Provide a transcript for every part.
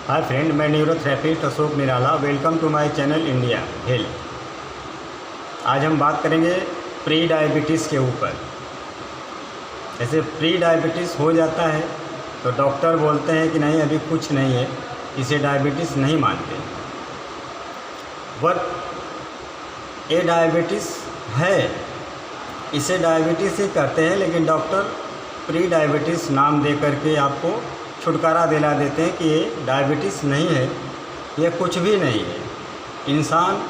हाय friend, मैं neurotherapist Ashok Nirala. Welcome to my channel India health. आज हम बात करेंगे प्री डायबिटीज़ के ऊपर। जैसे प्री डायबिटीज़ हो जाता है तो डॉक्टर बोलते हैं कि नहीं, अभी कुछ नहीं है, इसे डायबिटीज़ नहीं मानते। बट ये डायबिटीज़ है, इसे डायबिटीज़ ही कहते हैं, लेकिन डॉक्टर प्री डायबिटीज़ नाम दे करके आपको छुटकारा दिला देते हैं कि ये डायबिटीज़ नहीं है, ये कुछ भी नहीं है। इंसान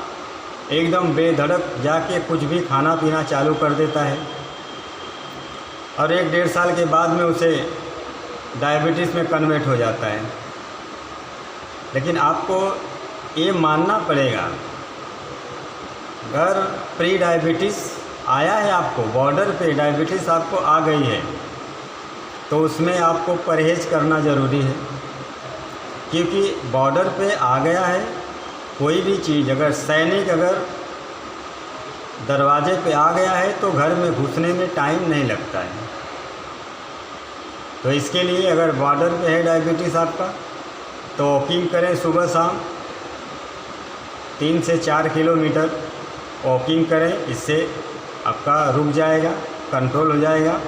एकदम बेधड़क जाके कुछ भी खाना पीना चालू कर देता है और 1-1.5 साल के बाद में उसे डायबिटीज़ में कन्वर्ट हो जाता है। लेकिन आपको ये मानना पड़ेगा, अगर प्री डायबिटीज़ आया है, आपको बॉर्डर पे डायबिटीज़ आपको आ गई है, तो उसमें आपको परहेज़ करना ज़रूरी है। क्योंकि बॉर्डर पे आ गया है कोई भी चीज़, अगर सैनिक अगर दरवाजे पे आ गया है तो घर में घुसने में टाइम नहीं लगता है। तो इसके लिए अगर बॉर्डर पे है डायबिटीज़ आपका, तो वॉकिंग करें सुबह शाम 3 से 4 किलोमीटर वॉकिंग करें। इससे आपका रुक जाएगा, कंट्रोल हो जाएगा।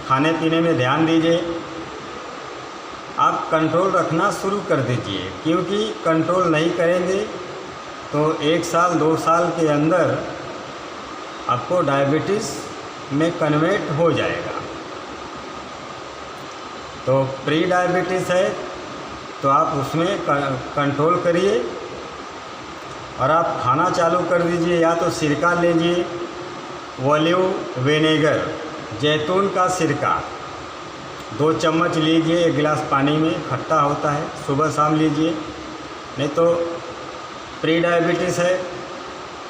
खाने पीने में ध्यान दीजिए, आप कंट्रोल रखना शुरू कर दीजिए। क्योंकि कंट्रोल नहीं करेंगे तो 1 साल 2 साल के अंदर आपको डायबिटीज़ में कन्वर्ट हो जाएगा। तो प्री डायबिटीज़ है तो आप उसमें कंट्रोल करिए और आप खाना चालू कर दीजिए। या तो सिरका लीजिए, ऑलिव विनेगर, जैतून का सिरका 2 चम्मच लीजिए 1 गिलास पानी में, खट्टा होता है, सुबह शाम लीजिए। नहीं तो प्री डायबिटीज़ है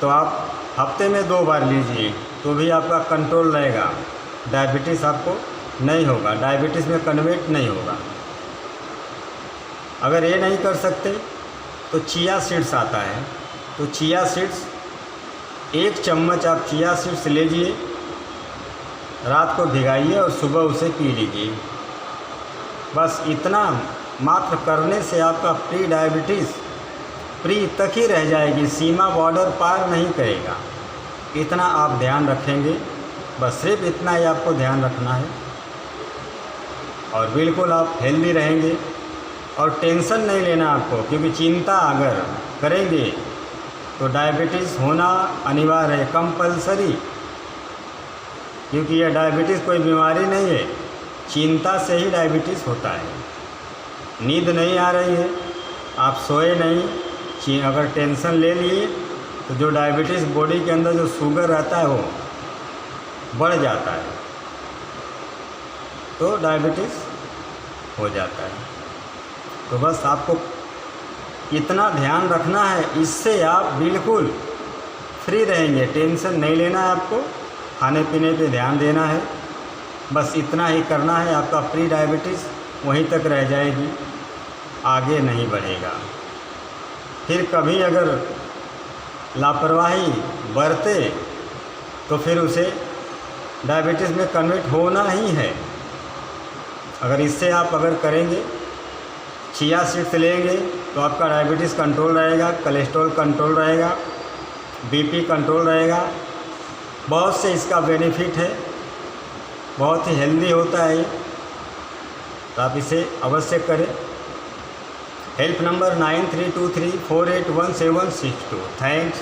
तो आप हफ्ते में 2 बार लीजिए, तो भी आपका कंट्रोल रहेगा, डायबिटीज़ आपको नहीं होगा, डायबिटीज़ में कन्वर्ट नहीं होगा। अगर ये नहीं कर सकते तो चिया सीड्स आता है, तो चिया सीड्स 1 चम्मच आप चिया सीड्स लीजिए, रात को भिगाइए और सुबह उसे पी लीजिए। बस इतना मात्र करने से आपका प्री डायबिटीज़ प्री तक ही रह जाएगी, सीमा बॉर्डर पार नहीं करेगा। इतना आप ध्यान रखेंगे, बस सिर्फ इतना ही आपको ध्यान रखना है और बिल्कुल आप हेल्दी रहेंगे। और टेंशन नहीं लेना आपको, क्योंकि चिंता अगर करेंगे तो डायबिटीज़ होना अनिवार्य है, कंपलसरी। क्योंकि यह डायबिटीज़ कोई बीमारी नहीं है, चिंता से ही डायबिटीज़ होता है। नींद नहीं आ रही है, आप सोए नहीं, अगर टेंशन ले लिए तो जो डायबिटीज़ बॉडी के अंदर जो शुगर रहता है वो बढ़ जाता है, तो डायबिटीज़ हो जाता है। तो बस आपको इतना ध्यान रखना है, इससे आप बिल्कुल फ्री रहेंगे। टेंशन नहीं लेना है आपको, खाने पीने पे ध्यान देना है, बस इतना ही करना है। आपका प्री डायबिटीज़ वहीं तक रह जाएगी, आगे नहीं बढ़ेगा। फिर कभी अगर लापरवाही बरते तो फिर उसे डायबिटीज़ में कन्वर्ट होना ही है। अगर इससे आप अगर करेंगे, चिया सीड्स लेंगे, तो आपका डायबिटीज़ कंट्रोल रहेगा, कोलेस्ट्रॉल कंट्रोल रहेगा, बीपी कंट्रोल रहेगा। बहुत से इसका बेनिफिट है, बहुत ही हेल्दी होता है ये, तो आप इसे अवश्य करें। Help number 9323481762। थैंक्स।